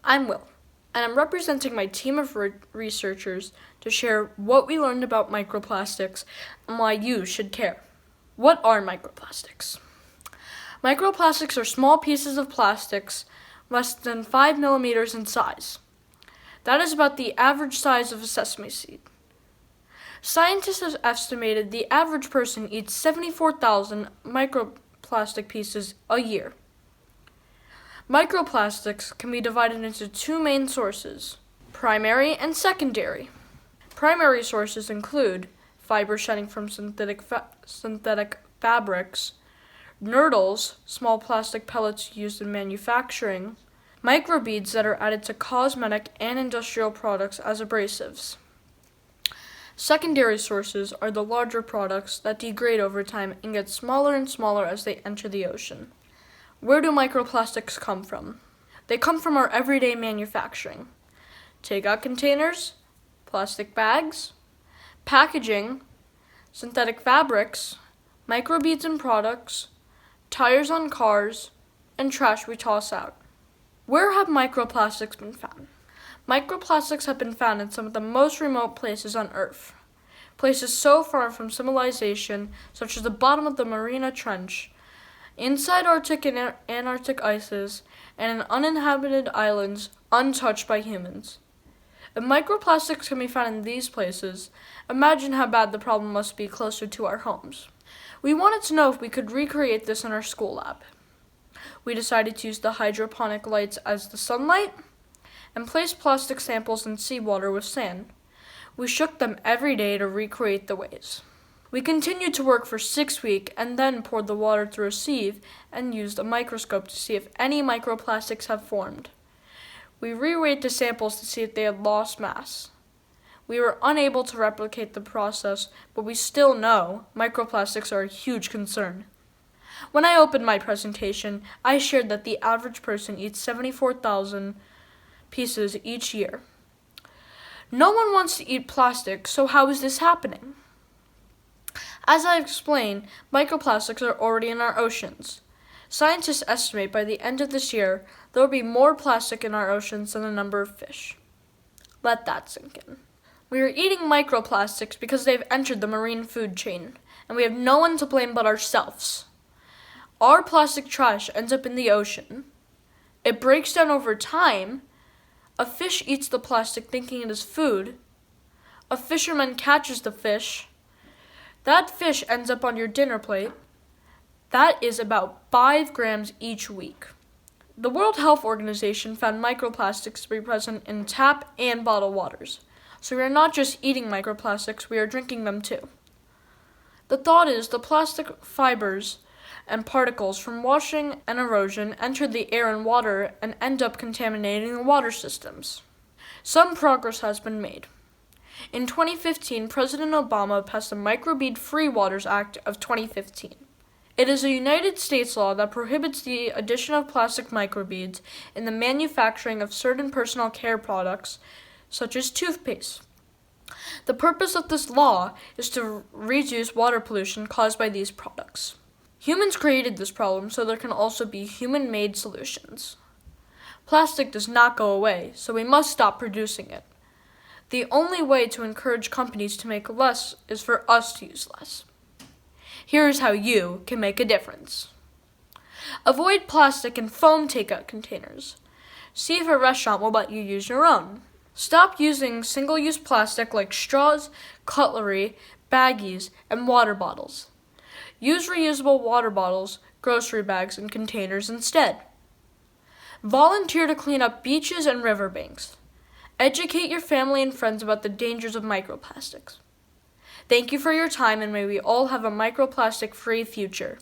I'm Will, and I'm representing my team of researchers to share what we learned about microplastics and why you should care. What are microplastics? Microplastics are small pieces of plastics less than 5 millimeters in size. That is about the average size of a sesame seed. Scientists have estimated the average person eats 74,000 microplastic pieces a year. Microplastics can be divided into two main sources, primary and secondary. Primary sources include fiber shedding from synthetic fabrics, nurdles, small plastic pellets used in manufacturing, microbeads that are added to cosmetic and industrial products as abrasives. Secondary sources are the larger products that degrade over time and get smaller and smaller as they enter the ocean. Where do microplastics come from? They come from our everyday manufacturing. Takeout containers, plastic bags, packaging, synthetic fabrics, microbeads in products, tires on cars, and trash we toss out. Where have microplastics been found? Microplastics have been found in some of the most remote places on Earth. Places so far from civilization, such as the bottom of the Mariana Trench, inside Arctic and Antarctic ices, and in uninhabited islands untouched by humans. If microplastics can be found in these places, imagine how bad the problem must be closer to our homes. We wanted to know if we could recreate this in our school lab. We decided to use the hydroponic lights as the sunlight and place plastic samples in seawater with sand. We shook them every day to recreate the waves. We continued to work for 6 weeks and then poured the water through a sieve and used a microscope to see if any microplastics have formed. We reweighed the samples to see if they had lost mass. We were unable to replicate the process, but we still know microplastics are a huge concern. When I opened my presentation, I shared that the average person eats 74,000 pieces each year. No one wants to eat plastic, so how is this happening? As I explained, microplastics are already in our oceans. Scientists estimate by the end of this year, there will be more plastic in our oceans than the number of fish. Let that sink in. We are eating microplastics because they've entered the marine food chain, and we have no one to blame but ourselves. Our plastic trash ends up in the ocean. It breaks down over time. A fish eats the plastic thinking it is food. A fisherman catches the fish. That fish ends up on your dinner plate. That is about 5 grams each week. The World Health Organization found microplastics to be present in tap and bottled waters. So we are not just eating microplastics, we are drinking them too. The thought is the plastic fibers and particles from washing and erosion enter the air and water and end up contaminating the water systems. Some progress has been made. In 2015, President Obama passed the Microbead-Free Waters Act of 2015. It is a United States law that prohibits the addition of plastic microbeads in the manufacturing of certain personal care products, such as toothpaste. The purpose of this law is to reduce water pollution caused by these products. Humans created this problem, so there can also be human-made solutions. Plastic does not go away, so we must stop producing it. The only way to encourage companies to make less is for us to use less. Here's how you can make a difference. Avoid plastic and foam takeout containers. See if a restaurant will let you use your own. Stop using single-use plastic like straws, cutlery, baggies, and water bottles. Use reusable water bottles, grocery bags, and containers instead. Volunteer to clean up beaches and riverbanks. Educate your family and friends about the dangers of microplastics. Thank you for your time, and may we all have a microplastic-free future.